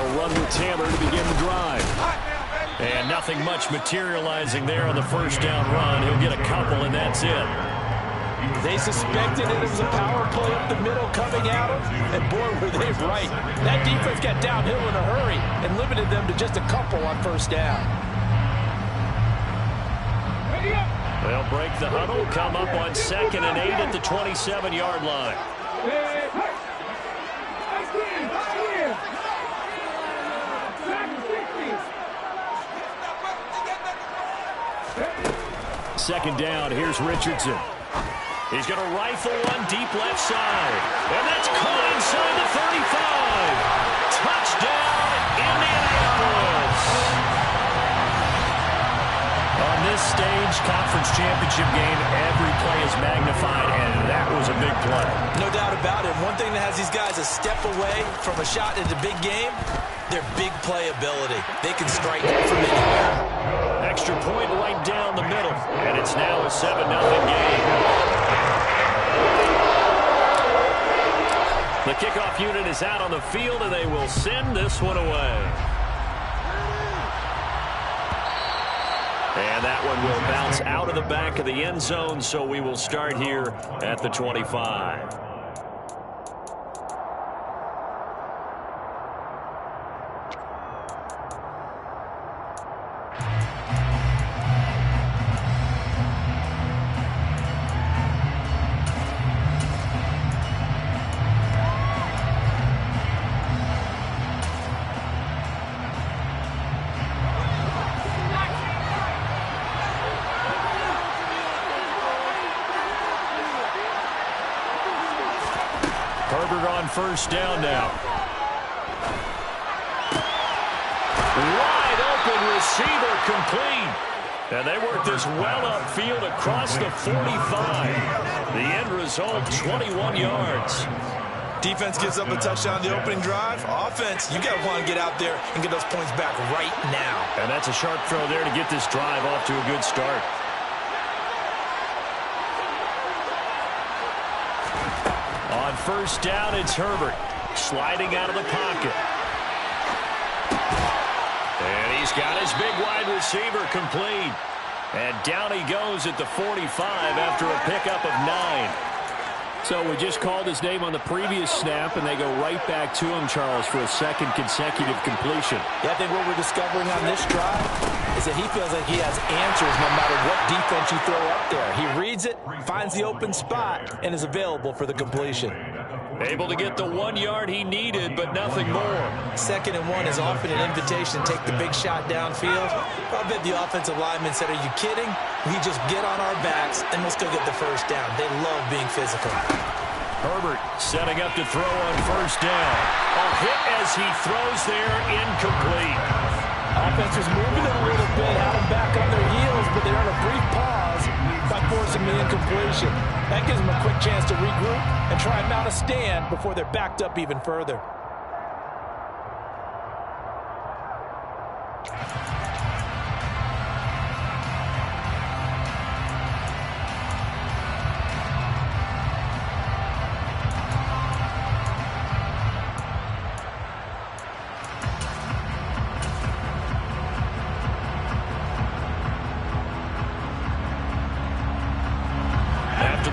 They'll run with Taylor to begin the drive. And nothing much materializing there on the first down run. He'll get a couple, and that's it. They suspected it was a power play up the middle coming at them, and boy, were they right. That defense got downhill in a hurry and limited them to just a couple on first down. They'll break the huddle, come up on 2nd and 8 at the 27-yard line. Second down, here's Richardson. He's going to rifle one deep left side. And that's caught inside the 35. Touchdown, Indianapolis. On this stage, conference championship game, every play is magnified, and that was a big play. No doubt about it. One thing that has these guys a step away from a shot at the big game, their big play ability. They can strike from anywhere. Extra point right down the middle, and it's now a 7-0 game. The kickoff unit is out on the field, and they will send this one away. And that one will bounce out of the back of the end zone, so we will start here at the 25. First down now. Wide open receiver complete. And they work this well upfield across the 45. The end result, 21 yards. Defense gives up a touchdown on the opening drive. Offense, you got to want to get out there and get those points back right now. And that's a sharp throw there to get this drive off to a good start. On first down, it's Herbert sliding out of the pocket. And he's got his big wide receiver complete. And down he goes at the 45 after a pickup of 9. So we just called his name on the previous snap, and they go right back to him, Charles, for a second consecutive completion. Yeah, I think what we're discovering on this drive is that he feels like he has answers no matter what defense you throw up there. He reads it, finds the open spot, and is available for the completion. Able to get the 1 yard he needed, but nothing more. 2nd and 1 is often an invitation to take the big shot downfield. I bet the offensive lineman said, are you kidding? We just get on our backs, and let's go get the first down. They love being physical. Herbert setting up to throw on first down. A hit as he throws there, incomplete. Offense was moving it a little bit, had them back on their heels, but they're on a brief pause by forcing the incompletion. That gives them a quick chance to regroup and try and mount a stand before they're backed up even further.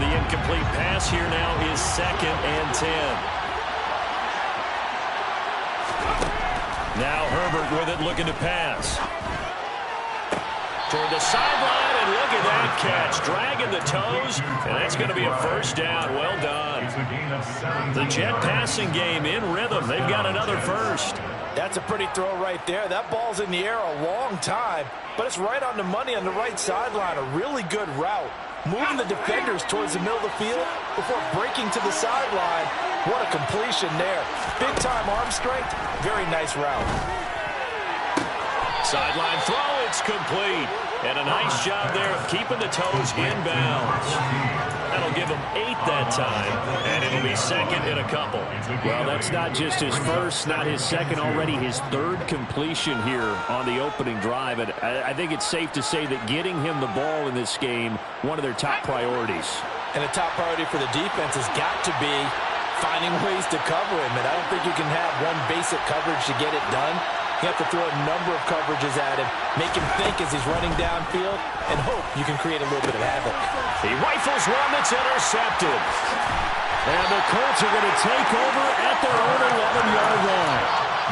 Incomplete pass here now is 2nd and 10. Now Herbert with it, looking to pass. Toward the sideline, and look at that catch. Dragging the toes, and that's going to be a first down. Well done. The Jet passing game in rhythm. They've got another first. That's a pretty throw right there. That ball's in the air a long time, but it's right on the money on the right sideline. A really good route. Moving the defenders towards the middle of the field before breaking to the sideline. What a completion there. Big-time arm strength. Very nice route. Sideline throw, it's complete. And a nice job there of keeping the toes in bounds. That'll give him 8 that time, and it'll be 2nd in a couple. Well, that's not just his first, not his second, already his 3rd completion here on the opening drive. And I think it's safe to say that getting him the ball in this game, one of their top priorities. And the top priority for the defense has got to be finding ways to cover him, and I don't think you can have one basic coverage to get it done. You have to throw a number of coverages at him, make him think as he's running downfield, and hope you can create a little bit of havoc. He rifles one that's intercepted. And the Colts are going to take over at their own 11-yard line.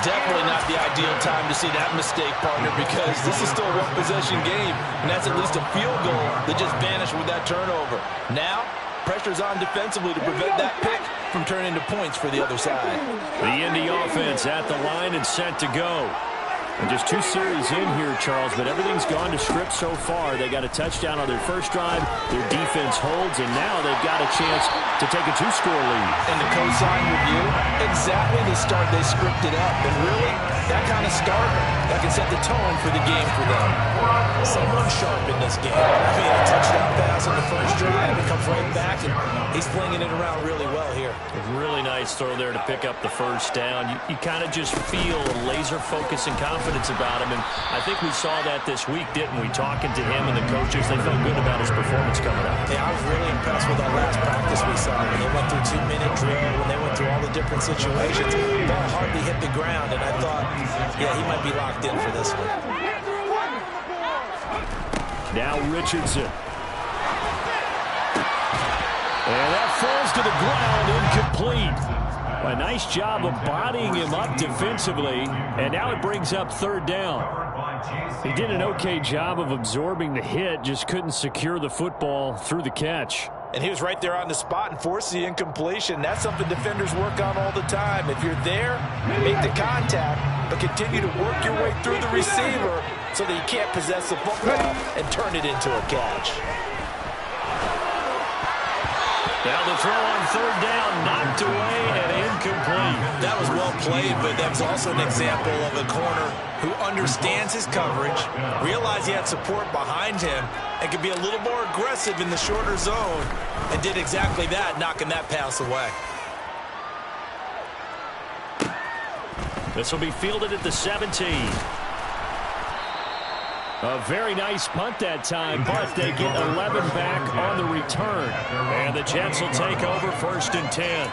Definitely not the ideal time to see that mistake, partner, because this is still a one-possession game, and that's at least a field goal that just vanished with that turnover. Now, pressure's on defensively to prevent that pick from turning into points for the other side. The Indy offense at the line and set to go. And just 2 series in here, Charles, but everything's gone to script so far. They got a touchdown on their first drive. Their defense holds, and now they've got a chance to take a 2-score lead. And the cosign review, exactly the start they scripted up. And really, that kind of start, that can set the tone for the game for them. Someone sharp in this game. I mean, a touchdown pass on the first drive. It comes right back, and he's flinging it around really well here. A really nice throw there to pick up the first down. You kind of just feel a laser focus and confidence about him, and I think we saw that this week, didn't we? Talking to him and the coaches, they felt good about his performance coming up. Yeah, I was really impressed with that last practice we saw. When they went through 2-minute drill, when they went through all the different situations, the ball hardly hit the ground, and I thought, yeah, he might be locked in for this one. Now Richardson. And that falls to the ground, incomplete. A nice job of bodying him up defensively, and now it brings up 3rd down. He did an okay job of absorbing the hit, just couldn't secure the football through the catch. And he was right there on the spot and forced the incompletion. That's something defenders work on all the time. If you're there, make the contact, but continue to work your way through the receiver so that you can't possess the football and turn it into a catch. Now the throw on 3rd down, knocked away and incomplete. That was well played, but that was also an example of a corner who understands his coverage, realized he had support behind him, and could be a little more aggressive in the shorter zone, and did exactly that, knocking that pass away. This will be fielded at the 17. A very nice punt that time, but they get 11 back on the return. And the Jets will take over 1st and 10.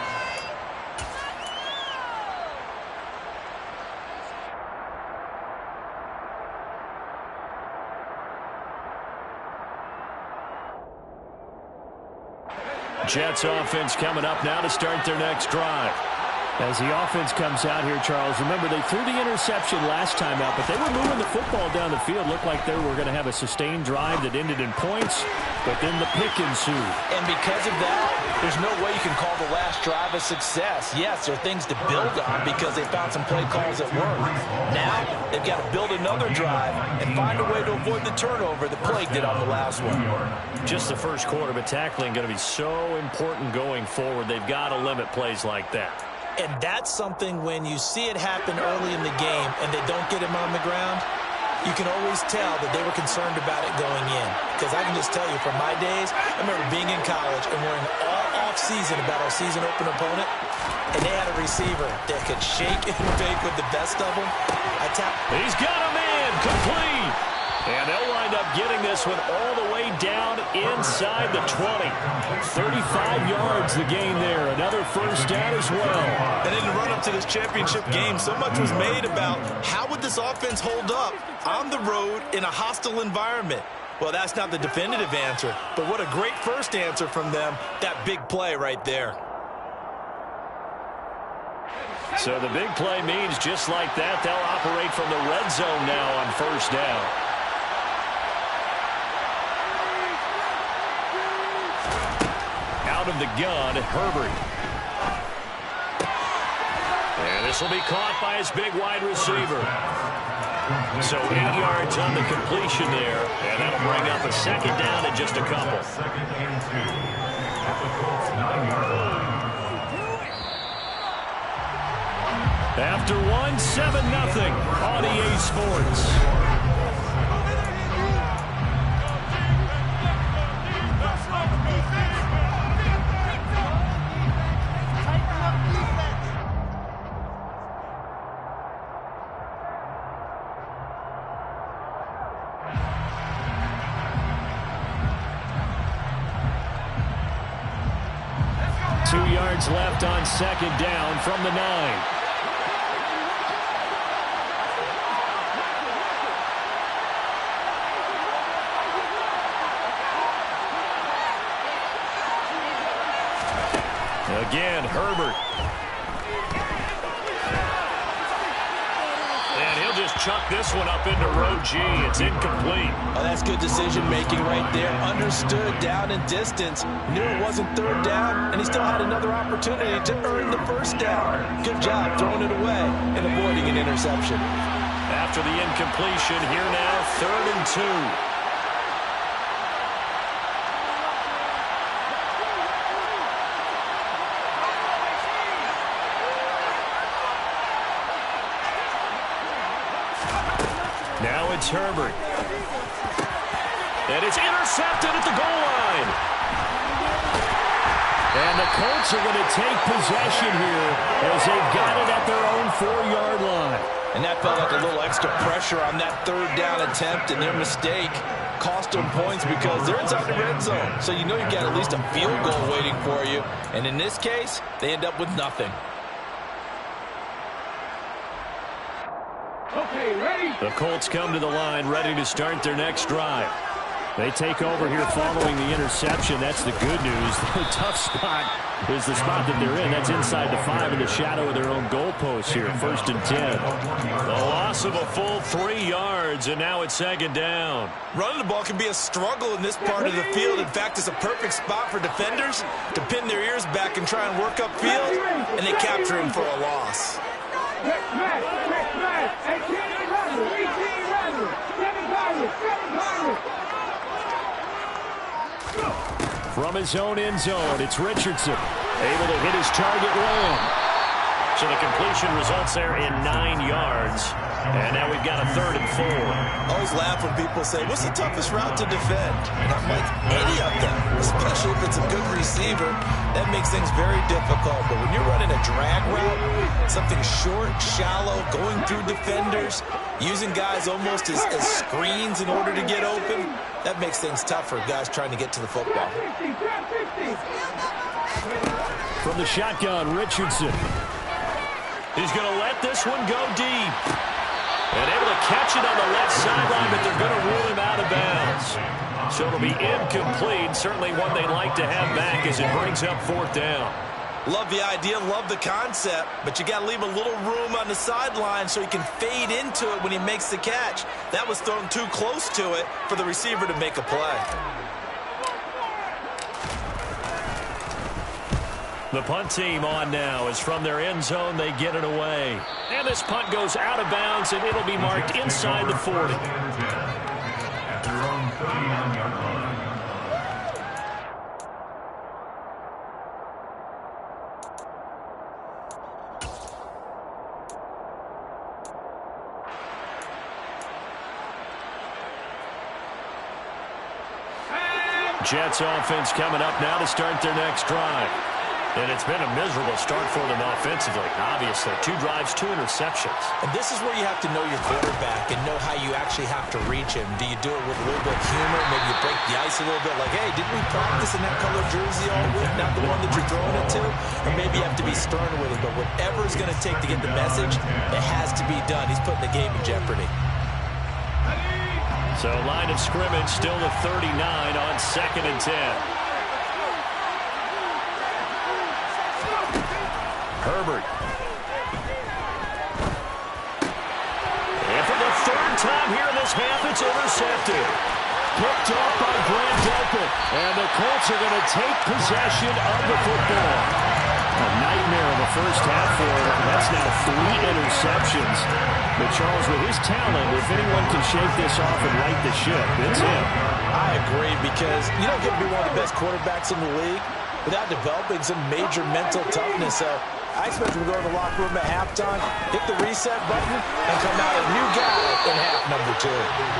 Jets offense coming up now to start their next drive. As the offense comes out here, Charles, remember they threw the interception last time out, but they were moving the football down the field. Looked like they were going to have a sustained drive that ended in points, but then the pick ensued. And because of that, there's no way you can call the last drive a success. Yes, there are things to build on because they found some play calls that work. Now, they've got to build another drive and find a way to avoid the turnover that plagued it on the last one. Just the first quarter, but tackling going to be so important going forward. They've got to limit plays like that. And that's something when you see it happen early in the game and they don't get him on the ground, you can always tell that they were concerned about it going in. Because I can just tell you from my days, I remember being in college and worrying all off-season about our season-open opponent, and they had a receiver that could shake and bake with the best of them. He's got a man, complete. And they'll wind up getting this one all the way down inside the 20. 35 yards the gain there. Another first down as well. And in the run-up to this championship game, so much was made about how would this offense hold up on the road in a hostile environment. Well, that's not the definitive answer, but what a great first answer from them, that big play right there. So the big play means just like that, they'll operate from the red zone now on 1st down. Out of the gun, Herbert. And this will be caught by his big wide receiver. So 8 yards on the completion there, and that'll bring up a 2nd down in just a couple. After one, 7-0 on EA Sports. 2 yards left on second down from the 9. Again, Herbert. And he'll just chuck this one up into row G. It's incomplete. Oh, that's good decision-making right there. Understood down and distance. Knew it wasn't third down, and he still had another opportunity to earn the first down. Good job throwing it away and avoiding an interception. After the incompletion, here now, 3rd and 2. Now it's Herbert. And it's intercepted at the goal line. And the Colts are going to take possession here as they've got it at their own 4-yard line. And that felt like a little extra pressure on that third down attempt, and their mistake cost them points because they're inside the red zone. So you know you've got at least a field goal waiting for you. And in this case, they end up with nothing. The Colts come to the line ready to start their next drive. They take over here following the interception. That's the good news. The tough spot is the spot that they're in. That's inside the 5 in the shadow of their own goalpost here. 1st and 10. The loss of a full 3 yards, and now it's 2nd down. Running the ball can be a struggle in this part of the field. In fact, it's a perfect spot for defenders to pin their ears back and try and work upfield, and they capture him for a loss. From his own end zone, it's Richardson. Able to hit his target Lamb. So the completion results there in 9 yards. And now we've got a 3rd and 4. I always laugh when people say, what's the toughest route to defend? And I'm like, any of them, especially if it's a good receiver. That makes things very difficult. But when you're running a drag route, something short, shallow, going through defenders, using guys almost as screens in order to get open, that makes things tough for guys trying to get to the football. From the shotgun, Richardson. He's going to let this one go deep. And able to catch it on the left sideline, but they're going to rule him out of bounds. So it'll be incomplete. Certainly one they'd like to have back as it brings up 4th down. Love the idea, love the concept, but you got to leave a little room on the sideline so he can fade into it when he makes the catch. That was thrown too close to it for the receiver to make a play. The punt team on now is from their end zone. They get it away. And this punt goes out of bounds, and it'll be marked inside the 40. Jets offense coming up now to start their next drive. And it's been a miserable start for them offensively. Obviously, 2 drives, 2 interceptions. And this is where you have to know your quarterback and know how you actually have to reach him. Do you do it with a little bit of humor? Maybe you break the ice a little bit like, hey, didn't we practice in that color jersey all week? Not the one that you're throwing it to? Or maybe you have to be stern with him. But whatever it's going to take to get the message, it has to be done. He's putting the game in jeopardy. So line of scrimmage still at 39 on 2nd and 10. Herbert. And for the 3rd time here in this half, it's intercepted. Picked off by Grant Delpit. And the Colts are going to take possession of the football. A nightmare of a first half for him. That's now 3 interceptions. But Charles, with his talent, if anyone can shake this off and right the ship, it's him. I agree, because you don't get to be one of the best quarterbacks in the league without developing some major mental toughness. So I expect him to go to the locker room at halftime, hit the reset button, and come out a new guy in half number 2.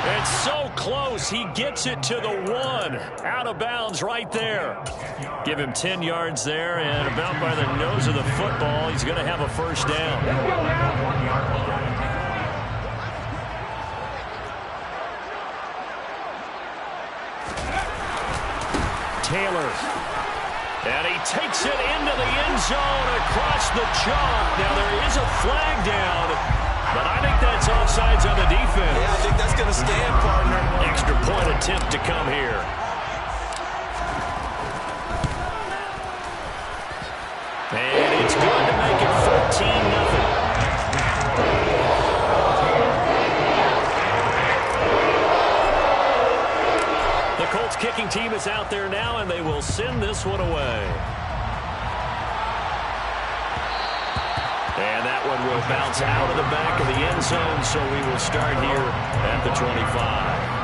And so close. He gets it to the 1. Out of bounds right there. Give him 10 yards there, and about by the nose of the football, he's going to have a first down. Taylor. And he takes it into the end zone across the chalk. Now there is a flag down, but I think that's offsides on the defense. Yeah, I think that's going to stand, partner. Extra point attempt to come here. And it's good to make it 14-0. The Colts kicking team is out there now, and they will send this one away. And that one will bounce out of the back of the end zone, so we will start here at the 25.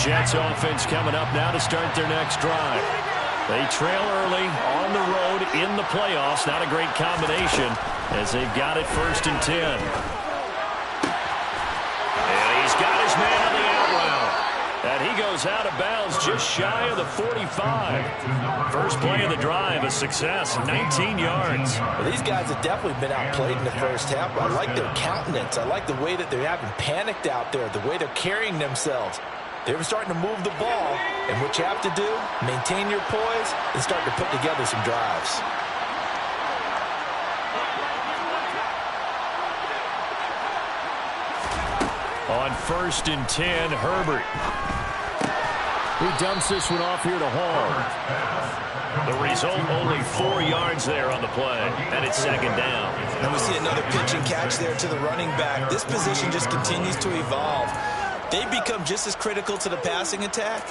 Jets offense coming up now to start their next drive. They trail early on the road in the playoffs. Not a great combination as they've got it 1st and 10. And he's got his man on the out route. And he goes out of bounds just shy of the 45. First play of the drive, a success, 19 yards. Well, these guys have definitely been outplayed in the first half. I like their countenance. I like the way that they haven't panicked out there, the way they're carrying themselves. They were starting to move the ball, and what you have to do, maintain your poise and start to put together some drives. On 1st and 10, Herbert. He dumps this one off here to Hall. The result, only 4 yards there on the play, and it's 2nd down. And we see another pitch and catch there to the running back. This position just continues to evolve. They become just as critical to the passing attack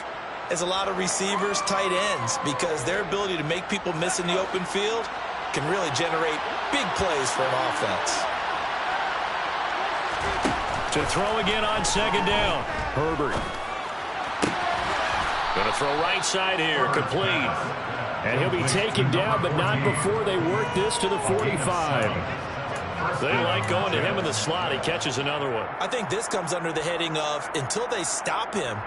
as a lot of receivers, tight ends, because their ability to make people miss in the open field can really generate big plays for an offense. To throw again on 2nd down, Herbert. Going to throw right side here, complete. And he'll be taken down, but not before they work this to the 45. They like going to him in the slot. He catches another one. I think this comes under the heading of, until they stop him,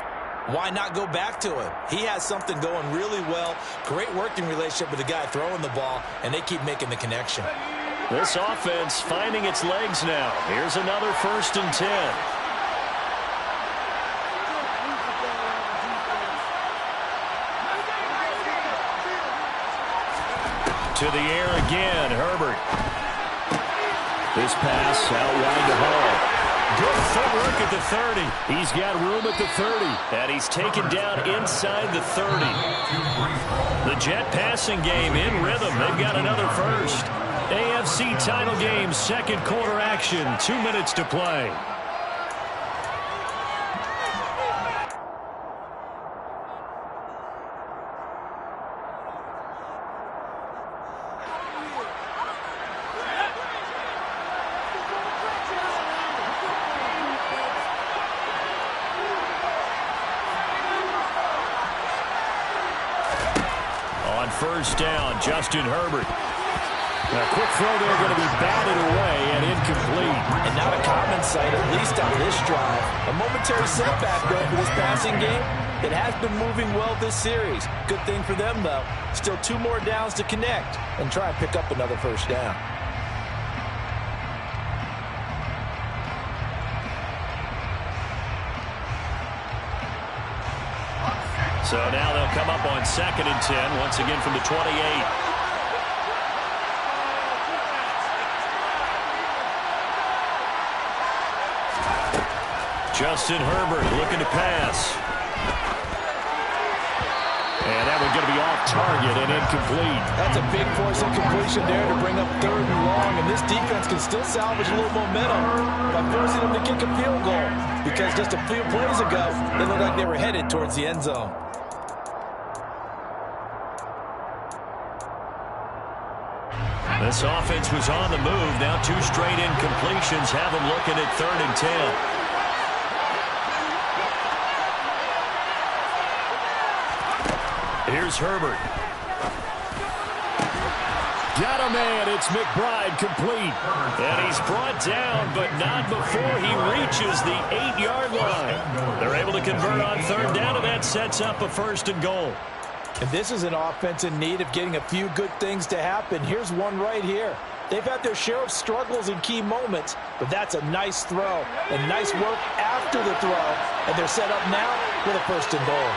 why not go back to him? He has something going really well. Great working relationship with the guy throwing the ball, and they keep making the connection. This offense finding its legs now. Here's another 1st and 10. To the air again, Herbert. This pass out wide to Hall. Good footwork at the 30. He's got room at the 30. And he's taken down inside the 30. The Jet passing game in rhythm. They've got another first. AFC title game, 2nd quarter action. 2 minutes to play. On 1st down, Justin Herbert. Now, quick throw there going to be batted away and incomplete. And not a common sight, at least on this drive. A momentary setback, though, for this passing game. It has been moving well this series. Good thing for them, though. Still 2 more downs to connect and try and pick up another 1st down. So now they'll come up on 2nd and 10, once again from the 28. Justin Herbert looking to pass. And that one's going to be off target and incomplete. That's a big force incompletion there to bring up 3rd and long, and this defense can still salvage a little momentum by forcing them to kick a field goal, because just a few plays ago, they looked like they were headed towards the end zone. This offense was on the move. Now 2 straight incompletions have them looking at 3rd and 10. Here's Herbert. Got a man. It's McBride complete. And he's brought down, but not before he reaches the 8-yard line. They're able to convert on third down, and that sets up a 1st and goal. And this is an offense in need of getting a few good things to happen. Here's one right here. They've had their share of struggles in key moments, but that's a nice throw and nice work after the throw. And they're set up now with a 1st and goal.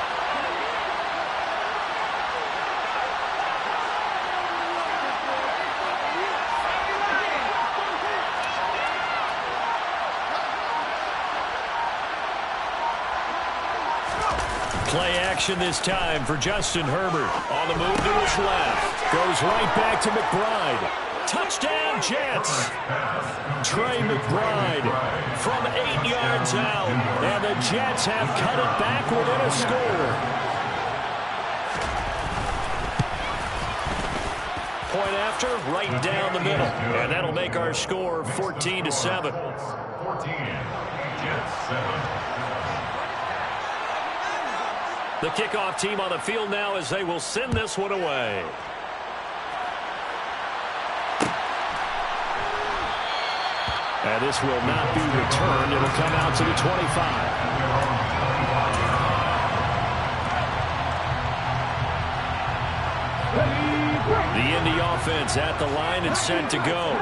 Play action this time for Justin Herbert. On the move to his left. Goes right back to McBride. Touchdown, Jets. Trey McBride from 8 yards out. And the Jets have cut it back within a score. Point after, right down the middle. And that'll make our score 14-7. 14, Jets 7. The kickoff team on the field now as they will send this one away. And this will not be returned. It'll come out to the 25. The Indy offense at the line and set to go.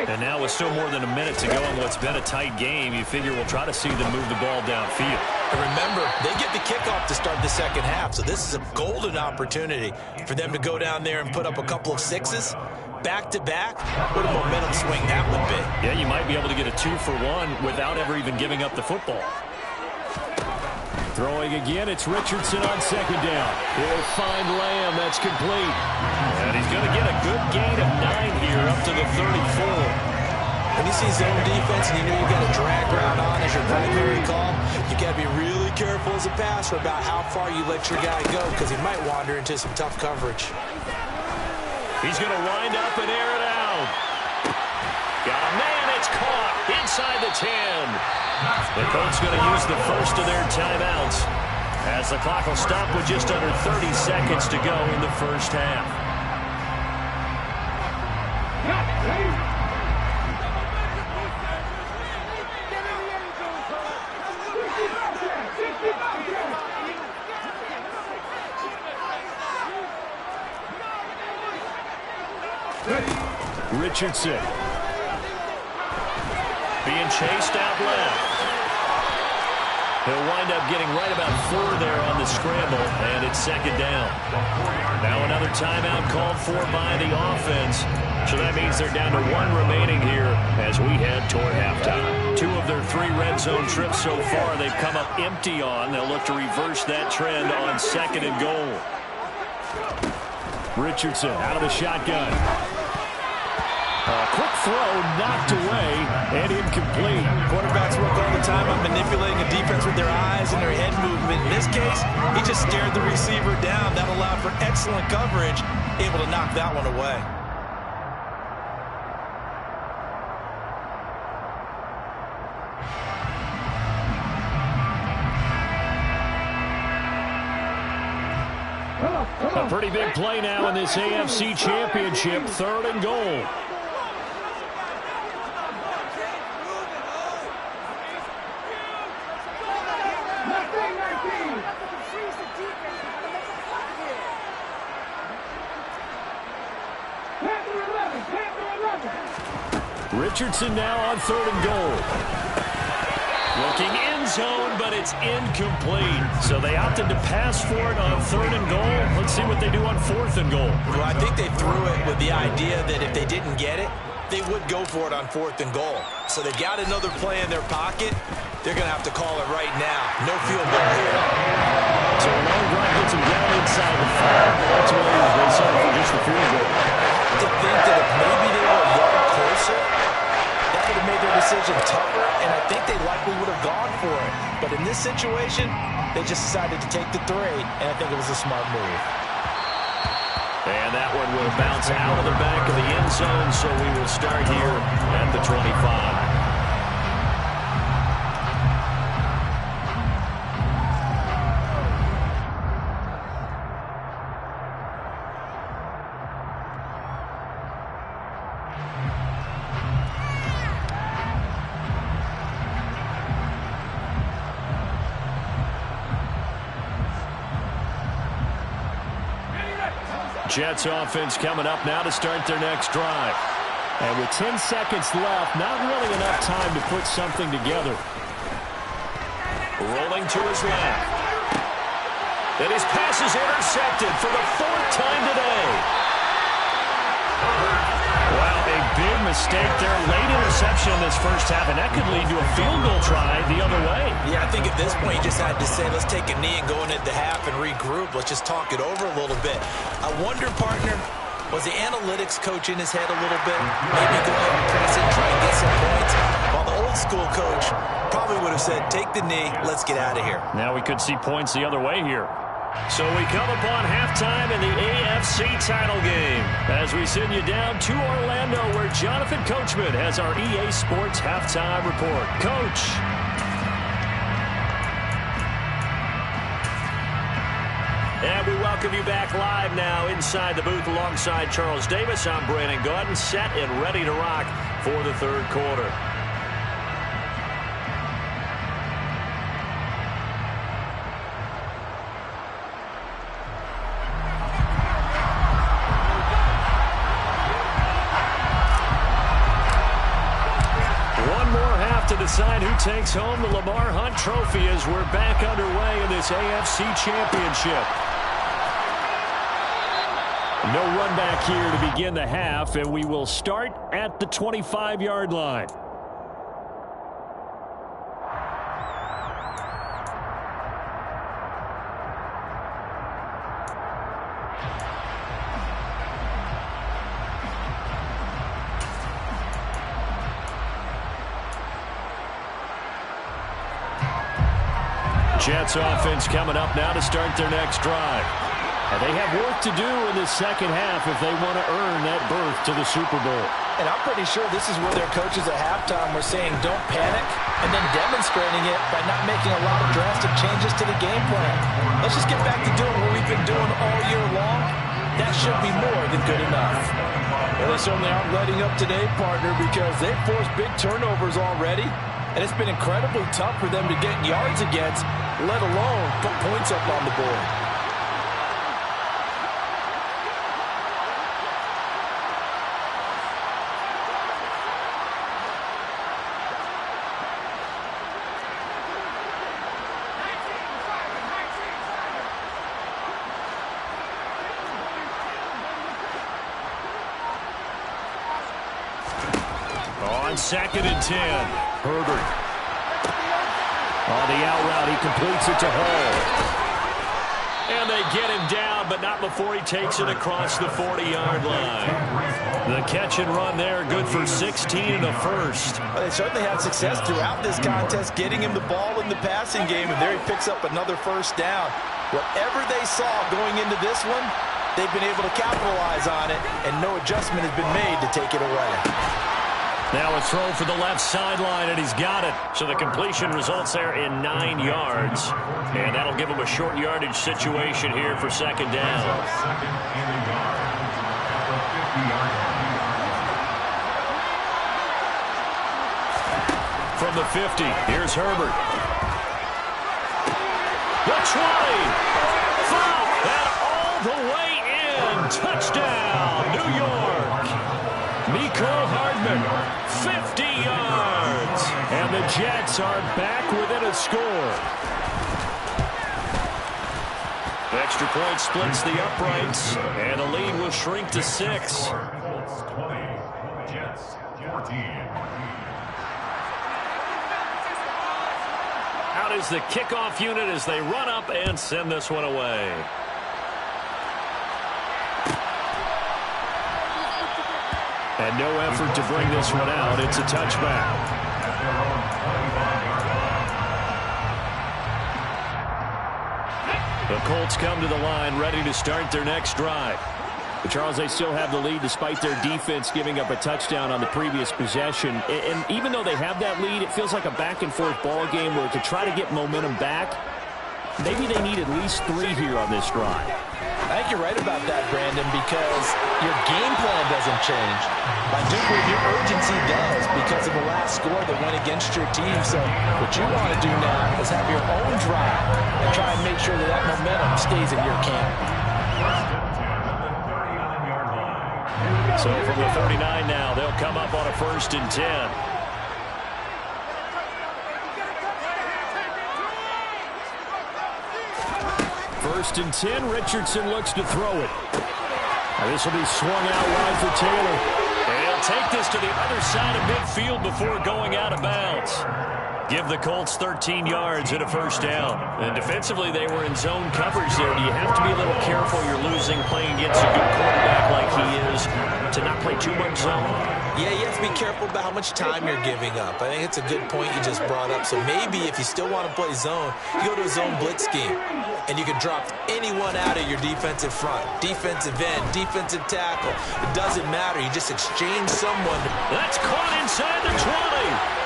And now with still more than a minute to go in what's been a tight game, you figure we'll try to see them move the ball downfield. And remember, they get the kickoff to start the second half, so this is a golden opportunity for them to go down there and put up a couple of sixes back-to-back. What a momentum swing that would be. Yeah, you might be able to get a 2-for-1 without ever even giving up the football. Throwing again, it's Richardson on 2nd down. He'll find Lamb. That's complete. And he's going to get a good gain of 9 here up to the 34. When you see zone defense and you know you've got a drag route on as your primary call, you got to be really careful as a passer about how far you let your guy go because he might wander into some tough coverage. He's going to wind up and air it out. Got a man. It's caught inside the 10. The Colts going to use the first of their timeouts as the clock will stop with just under 30 seconds to go in the first half. Richardson being chased out left. He'll wind up getting right about 4 there on the scramble, and it's 2nd down. Now another timeout called for by the offense, so that means they're down to 1 remaining here as we head toward halftime. 2 of their 3 red zone trips so far they've come up empty on. They'll look to reverse that trend on 2nd and goal. Richardson out of the shotgun. A quick throw knocked away and incomplete. Quarterbacks work all the time on manipulating a defense with their eyes and their head movement. In this case, he just stared the receiver down. That allowed for excellent coverage, able to knock that one away. A pretty big play now in this AFC Championship, 3rd and goal. Richardson now on 3rd and goal. Looking end zone, but it's incomplete. So they opted to pass for it on 3rd and goal. Let's see what they do on 4th and goal. Well, I think they threw it with the idea that if they didn't get it, they would go for it on 4th and goal. So they've got another play in their pocket. They're going to have to call it right now. No field goal here. So a long drive gets them down inside the 5. Ultimately, they settle for just a field goal. To think that if maybe they were a yard closer, that would have made their decision tougher, and I think they likely would have gone for it. But in this situation, they just decided to take the 3, and I think it was a smart move. And that one will bounce out of the back of the end zone, so we will start here at the 25. Jets offense coming up now to start their next drive. And with 10 seconds left, not really enough time to put something together. Rolling to his left. And his pass is intercepted for the 4th time today. Well, a big mistake there. Late interception in this first half, and that could lead to a field goal try the other way. Yeah, I think at this point you just had to say, let's take a knee and go into the half and regroup. Let's just talk it over a little bit. I wonder, partner, was the analytics coach in his head a little bit? Maybe go ahead and press it and try and get some points. While the old school coach probably would have said, take the knee, let's get out of here. Now we could see points the other way here. So we come upon halftime in the AFC title game as we send you down to Orlando where Jonathan Coachman has our EA Sports halftime report. Coach. And we welcome you back live now inside the booth alongside Charles Davis. I'm Brandon Gaudin, set and ready to rock for the third quarter. To decide who takes home the Lamar Hunt Trophy as we're back underway in this AFC Championship. No run back here to begin the half, and we will start at the 25-yard line. Jets offense coming up now to start their next drive. And they have work to do in the second half if they want to earn that berth to the Super Bowl. And I'm pretty sure this is where their coaches at halftime were saying don't panic and then demonstrating it by not making a lot of drastic changes to the game plan. Let's just get back to doing what we've been doing all year long. That should be more than good enough. Well, they certainly aren't letting up today, partner, because they've forced big turnovers already. And it's been incredibly tough for them to get yards against, let alone put points up on the board. On 2nd and 10, Herbert. On the out route, he completes it to Hall. And they get him down, but not before he takes it across the 40-yard line. The catch and run there, good for 16 and a first. Well, they certainly had success throughout this contest, getting him the ball in the passing game, and there he picks up another first down. Whatever they saw going into this one, they've been able to capitalize on it, and no adjustment has been made to take it away. Now a throw for the left sideline, and he's got it. So the completion results there in 9 yards. And that'll give him a short yardage situation here for second down. From the 50, here's Herbert. The 20. And all the way in. Touchdown, New York. Mecole Hardman, 50 yards. And the Jets are back within a score. The extra point splits the uprights, and the lead will shrink to 6. Colts 20, Jets 14. Out is the kickoff unit as they run up and send this one away. And no effort to bring this one out. It's a touchback. The Colts come to the line ready to start their next drive. But Charles, they still have the lead despite their defense giving up a touchdown on the previous possession. And even though they have that lead, it feels like a back-and-forth ball game where to try to get momentum back, maybe they need at least 3 here on this drive. I think you're right about that, Brandon, because your game plan doesn't change. I do believe your urgency does because of the last score that went against your team. So what you want to do now is have your own drive and try and make sure that that momentum stays in your camp. So from the 39 now, they'll come up on a 1st and 10. First and 10, Richardson looks to throw it. Now this will be swung out wide for Taylor. And he'll take this to the other side of midfield before going out of bounds. Give the Colts 13 yards and a 1st down. And defensively, they were in zone coverage there. Do you have to be a little careful? You're losing playing against a good quarterback like he is to not play too much zone? Yeah, you have to be careful about how much time you're giving up. I think it's a good point you just brought up. So maybe if you still want to play zone, you go to a zone blitz scheme. And you can drop anyone out of your defensive front. Defensive end, defensive tackle. It doesn't matter. You just exchange someone. That's caught inside the 20.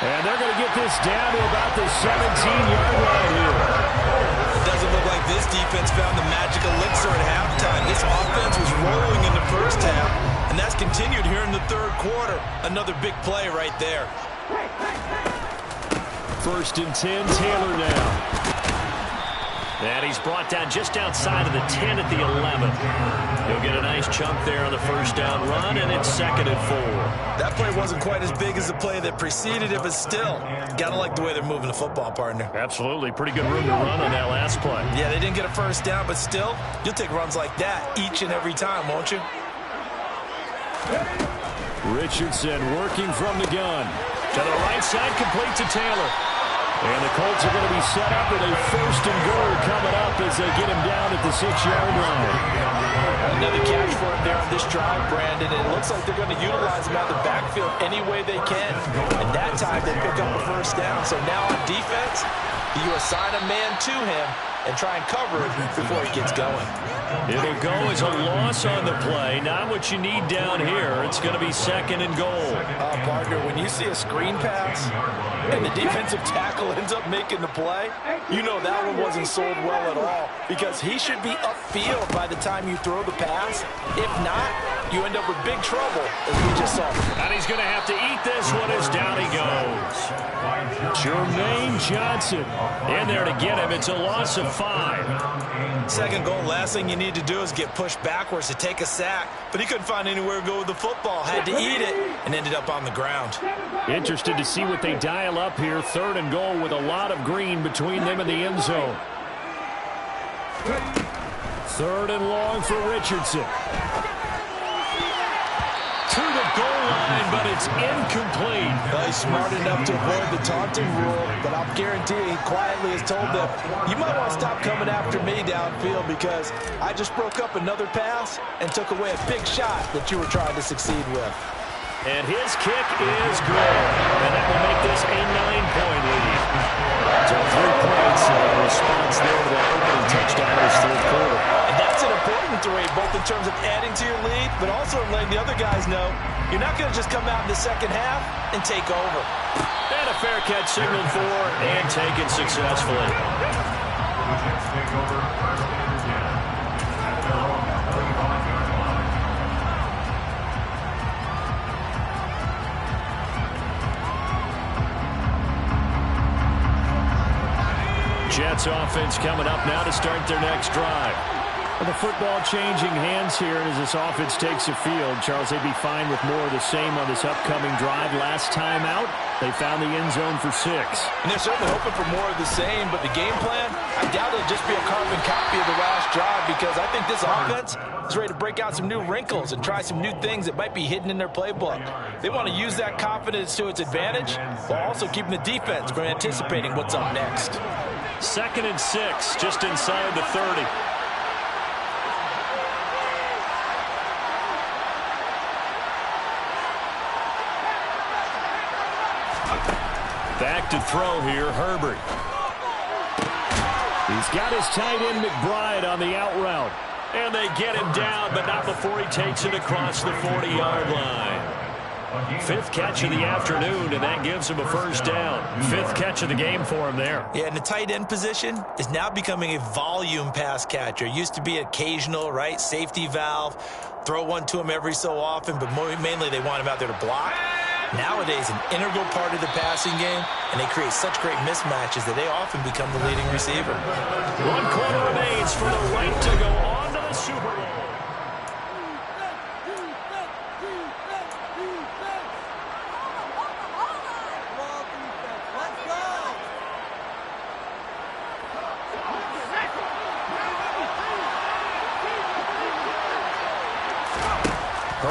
And they're going to get this down to about the 17-yard line here. It doesn't look like this defense found the magic elixir at halftime. This offense was rolling in the first half, and that's continued here in the 3rd quarter. Another big play right there. 1st and 10, Taylor now. And he's brought down just outside of the 10 at the 11. He'll get a nice chunk there on the 1st down run, and it's 2nd and 4. That play wasn't quite as big as the play that preceded it, but still, gotta like the way they're moving the football, partner. Absolutely. Pretty good room to run on that last play. Yeah, they didn't get a 1st down, but still, you'll take runs like that each and every time, won't you? Richardson working from the gun. To the right side, complete to Taylor. And the Colts are going to be set up with a 1st and goal coming up as they get him down at the 6-yard line. Another catch for him there on this drive, Brandon. And it looks like they're going to utilize him out of the backfield any way they can. And that time they pick up a 1st down. So now on defense, you assign a man to him and try and cover it before he gets going. It'll go as a loss on the play. Not what you need down here. It's going to be 2nd and goal. Partner, when you see a screen pass and the defensive tackle ends up making the play, you know that one wasn't sold well at all because he should be upfield by the time you throw the pass. If not, you end up with big trouble, as we just saw. And he's going to have to eat this one as down he goes. Jermaine Johnson in there to get him. It's a loss of 5. 2nd goal, last thing you need to do is get pushed backwards to take a sack. But he couldn't find anywhere to go with the football. Had to eat it and ended up on the ground. Interested to see what they dial up here. 3rd and goal with a lot of green between them and the end zone. 3rd and long for Richardson. To the goal line, but it's incomplete. Well, he's smart enough to avoid the taunting rule, but I'll guarantee he quietly has told them, you might want to stop coming after me downfield because I just broke up another pass and took away a big shot that you were trying to succeed with. And his kick is good. And that will make this a 9-point lead. So 3 points response there to that opening touchdown in this 3rd quarter. And that's an important 3, both in terms of adding to your lead, but also letting the other guys know you're not going to just come out in the 2nd half and take over. And a fair catch signaled for and taken successfully. Jets offense coming up now to start their next drive. Well, the football changing hands here, and as this offense takes the field, Charles, they'd be fine with more of the same on this upcoming drive. Last time out, they found the end zone for 6. And they're certainly hoping for more of the same, but the game plan, I doubt it'll just be a carbon copy of the last drive because I think this offense is ready to break out some new wrinkles and try some new things that might be hidden in their playbook. They want to use that confidence to its advantage while also keeping the defense from anticipating what's up next. 2nd and 6, just inside the 30. Back to throw here, Herbert. He's got his tight end McBride on the out route. And they get him down, but not before he takes it across the 40-yard line. 5th catch of the afternoon, and that gives him a 1st down. 5th catch of the game for him there. Yeah, and the tight end position is now becoming a volume pass catcher. Used to be occasional, right, safety valve. Throw one to him every so often, but mainly they want him out there to block. Nowadays, an integral part of the passing game, and they create such great mismatches that they often become the leading receiver. 1 quarter remains for the right to go on to the Super Bowl.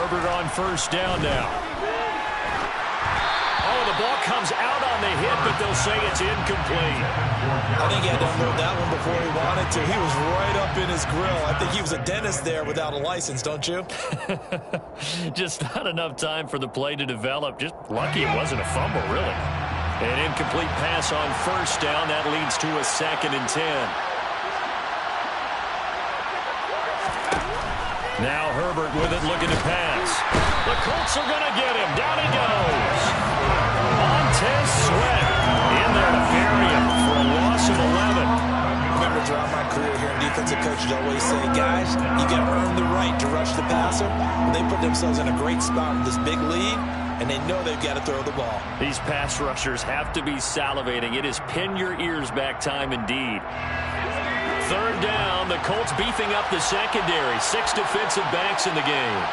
Herbert on first down now. Oh, the ball comes out on the hit, but they'll say it's incomplete. I think he had to unload that one before he wanted to. He was right up in his grill. I think he was a dentist there without a license, don't you? Just not enough time for the play to develop. Just lucky it wasn't a fumble, really. An incomplete pass on first down. That leads to a 2nd and 10. Now Herbert with it, looking to pass. The Colts are going to get him. Down he goes. Montez Sweat in there to bury him for a loss of 11. Remember, throughout my career here, defensive coaches always say, guys, you got to earn the right to rush the passer. And they put themselves in a great spot with this big lead, and they know they've got to throw the ball. These pass rushers have to be salivating. It is pin your ears back time indeed. 3rd down, the Colts beefing up the secondary. 6 defensive backs in the game.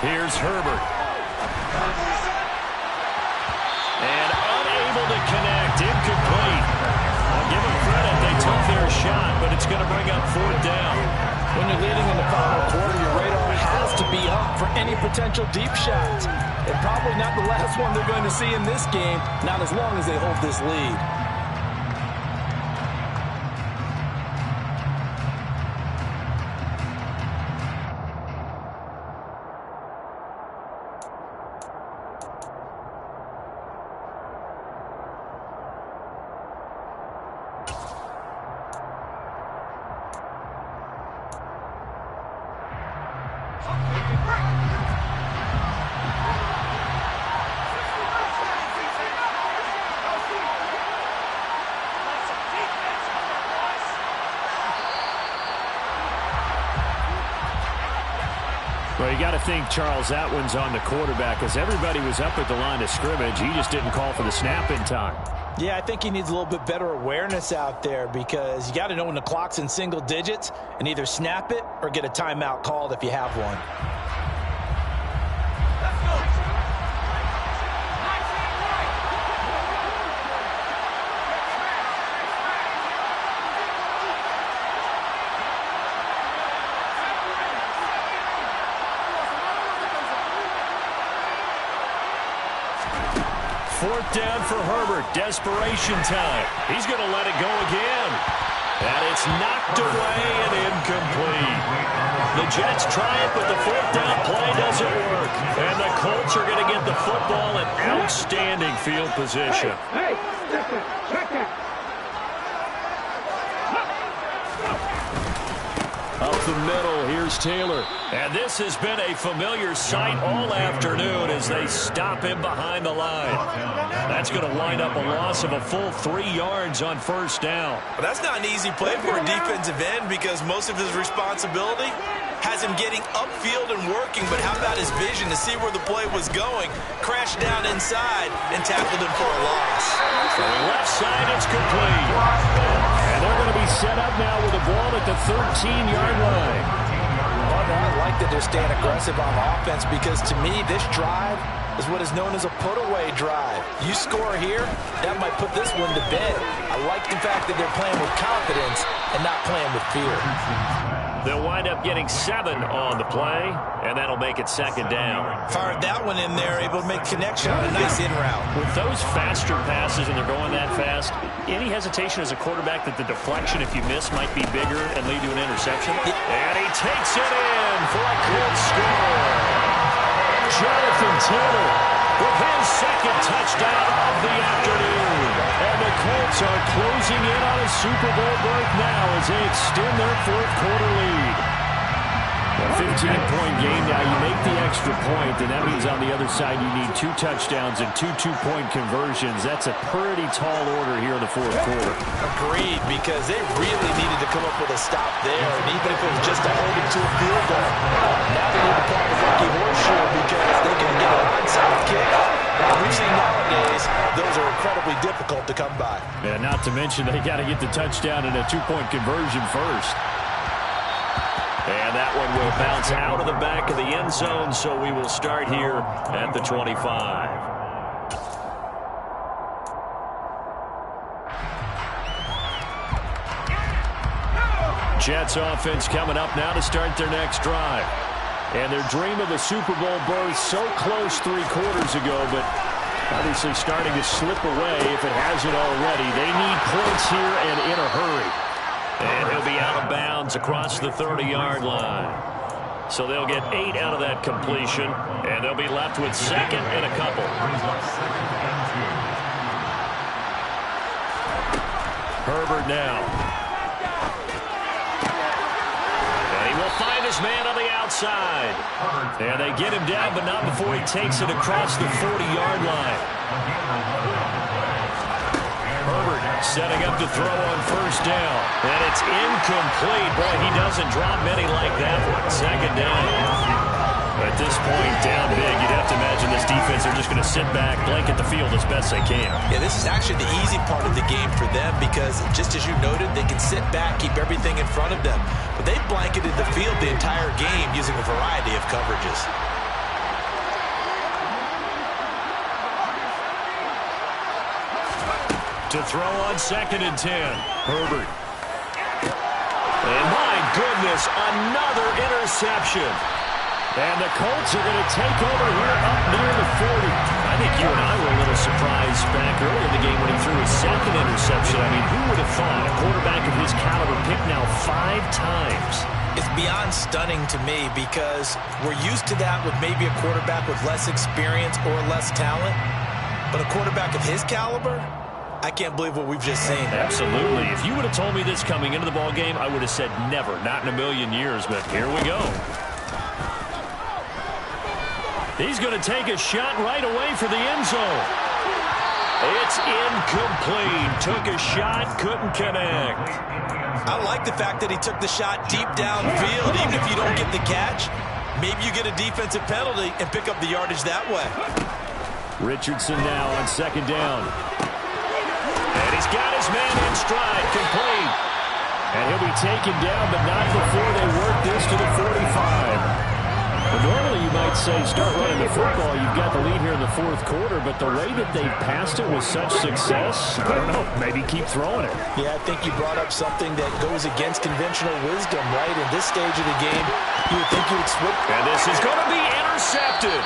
Here's Herbert. And unable to connect. Incomplete. I'll give them credit. They took their shot, but it's going to bring up 4th down. When you're leading in the final quarter, your radar has to be up for any potential deep shots. And probably not the last one they're going to see in this game, not as long as they hold this lead. Well, you got to think, Charles, that one's on the quarterback, as everybody was up at the line of scrimmage. He just didn't call for the snap in time. Yeah, I think he needs a little bit better awareness out there, because you got to know when the clock's in single digits and either snap it or get a timeout called if you have one. Fourth down for Herbert. Desperation time. He's going to let it go again. And it's knocked away and incomplete. The Jets try it, but the 4th down play doesn't work. And the Colts are going to get the football in outstanding field position. Up the middle, here's Taylor. And this has been a familiar sight all afternoon as they stop him behind the line. That's going to wind up a loss of a full 3 yards on first down. But that's not an easy play for a defensive end, because most of his responsibility has him getting upfield and working. But how about his vision to see where the play was going? Crashed down inside and tackled him for a loss. From the left side, it's complete. And they're going to be set up now with the ball at the 13-yard line. I like that they're staying aggressive on offense, because to me, this drive is what is known as a put-away drive. You score here, that might put this one to bed. I like the fact that they're playing with confidence and not playing with fear. They'll wind up getting 7 on the play, and that'll make it 2nd down. Fired that one in there, able to make connection on a nice in route. With those faster passes and they're going that fast, any hesitation as a quarterback that the deflection, if you miss, might be bigger and lead to an interception? And he takes it in for a Colts score. Jonathan Taylor with his 2nd touchdown of the afternoon. And the Colts are closing in on a Super Bowl berth now as they extend their 4th quarter lead. A 15-point game now. You make the extra point, and that means on the other side you need 2 touchdowns and 2 two-point conversions. That's a pretty tall order here in the 4th quarter. Agreed, because they really needed to come up with a stop there, and even if it was just to hold it to a field goal. Now they need to play the lucky horseshoe, because they can get an onside kick. We've seen nowadays those are incredibly difficult to come by. Yeah, not to mention they got to get the touchdown and a 2-point conversion first. And that one will bounce out of the back of the end zone, so we will start here at the 25. Jets offense coming up now to start their next drive. And their dream of a Super Bowl berth so close 3 quarters ago, but obviously starting to slip away if it hasn't already. They need points here and in a hurry. And he'll be out of bounds across the 30-yard line. So they'll get 8 out of that completion, and they'll be left with second and a couple. Herbert now. And he will find his man on the outside. And they get him down, but not before he takes it across the 40-yard line. Herbert setting up to throw on first down. And it's incomplete. Boy, he doesn't drop many like that one. Second down. At this point, down big, you'd have to imagine this defense, they're just going to sit back, blanket the field as best they can. Yeah, this is actually the easy part of the game for them because, just as you noted, they can sit back, keep everything in front of them. But they've blanketed the field the entire game using a variety of coverages. To throw on 2nd and 10. Herbert. And my goodness, another interception. And the Colts are going to take over here up near the 40. I think you and I were a little surprised back early in the game when he threw his 2nd interception. I mean, who would have thought a quarterback of his caliber picked now 5 times? It's beyond stunning to me because we're used to that with maybe a quarterback with less experience or less talent. But a quarterback of his caliber, I can't believe what we've just seen. Absolutely. If you would have told me this coming into the ballgame, I would have said never, not in a million years. But here we go. He's going to take a shot right away for the end zone. It's incomplete. Took a shot, couldn't connect. I like the fact that he took the shot deep downfield. Even if you don't get the catch, maybe you get a defensive penalty and pick up the yardage that way. Richardson now on 2nd down. And he's got his man in stride, complete. And he'll be taken down, but not before they work this to the 45. Well, normally you might say start running the football. You've got the lead here in the 4th quarter, but the way that they've passed it with such success, I don't know, maybe keep throwing it. Yeah, I think you brought up something that goes against conventional wisdom, right? In this stage of the game, you would think you would switch. And this is going to be intercepted.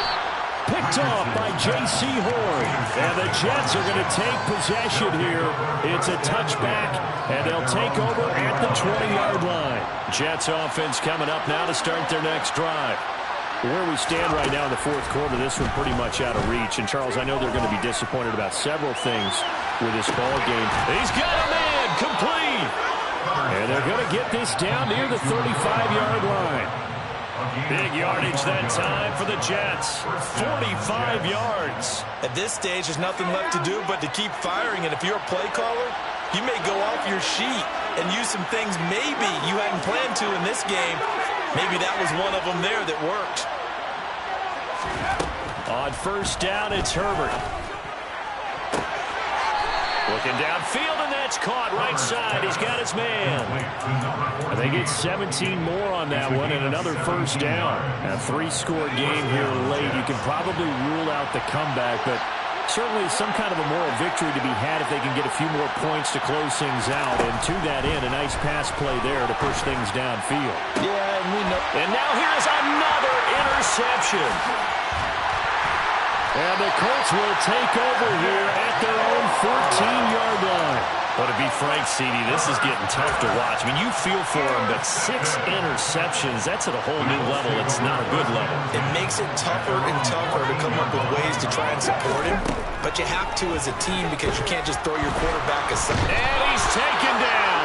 Picked off by J.C. Horn. And the Jets are going to take possession here. It's a touchback, and they'll take over at the 20-yard line. Jets offense coming up now to start their next drive. Where we stand right now in the 4th quarter, this one pretty much out of reach. And, Charles, I know they're going to be disappointed about several things with this ball game. He's got a man, complete. And they're going to get this down near the 35-yard line. Big yardage that time for the Jets. 45 yards. At this stage, there's nothing left to do but to keep firing. And if you're a play caller, you may go off your sheet and use some things maybe you hadn't planned to in this game. Maybe that was one of them there that worked. On first down, it's Herbert. Looking downfield, and that's caught right side. He's got his man. I think it's 17 more on that one and another first down. A 3-score game here late. You can probably rule out the comeback, but certainly some kind of a moral victory to be had if they can get a few more points to close things out. And to that end, a nice pass play there to push things downfield. Yeah, and we know. And now here's another interception. And the Colts will take over here at their own 14-yard line. But to be frank, CD, this is getting tough to watch. I mean, you feel for him, but 6 interceptions, that's at a whole new level. It's not a good level. It makes it tougher and tougher to come up with ways to try and support him. But you have to as a team because you can't just throw your quarterback aside. And he's taken down.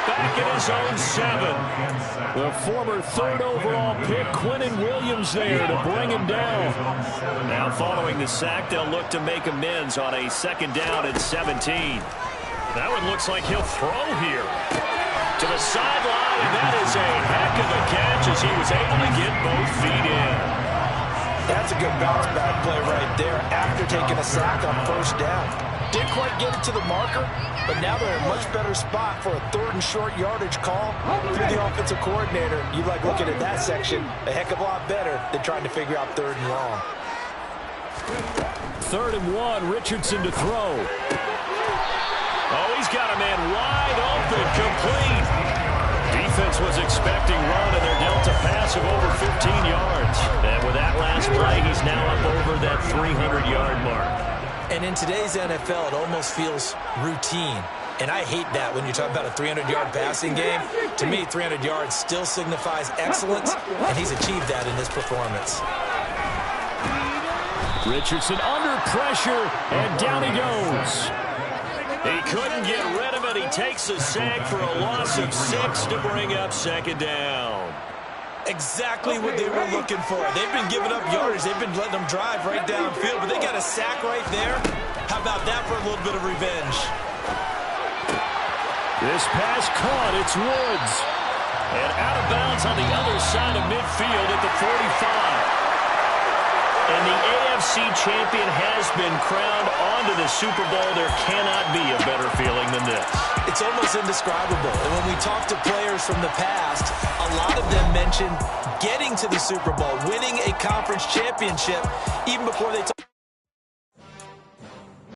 Back in his own 7. The former 3rd overall pick, Quinnen Williams there to bring him down. Now following the sack, they'll look to make amends on a 2nd down and 17. That one looks like he'll throw here. To the sideline, and that is a heck of a catch as he was able to get both feet in. That's a good bounce back play right there after taking a sack on first down. Didn't quite get it to the marker, but now they're in a much better spot for a 3rd and short yardage call through the offensive coordinator. You like looking at that section a heck of a lot better than trying to figure out 3rd and long. 3rd and 1, Richardson to throw. Oh, he's got a man wide open, complete. Defense defense was expecting run, and they're dealt a pass of over 15 yards. And with that last play, he's now up over that 300-yard mark. And in today's NFL, it almost feels routine. And I hate that when you talk about a 300-yard passing game. To me, 300 yards still signifies excellence, and he's achieved that in this performance. Richardson under pressure, and down he goes. He couldn't get rid of it. He takes a sack for a loss of 6 to bring up second down. Exactly what they were looking for. They've been giving up yardage. They've been letting them drive right downfield, but they got a sack right there. How about that for a little bit of revenge? This pass caught. It's Woods. And out of bounds on the other side of midfield at the 45. And the AFC champion has been crowned onto the Super Bowl. There cannot be a better feeling than this. It's almost indescribable. And when we talk to players from the past, a lot of them mention getting to the Super Bowl, winning a conference championship, even before they talk.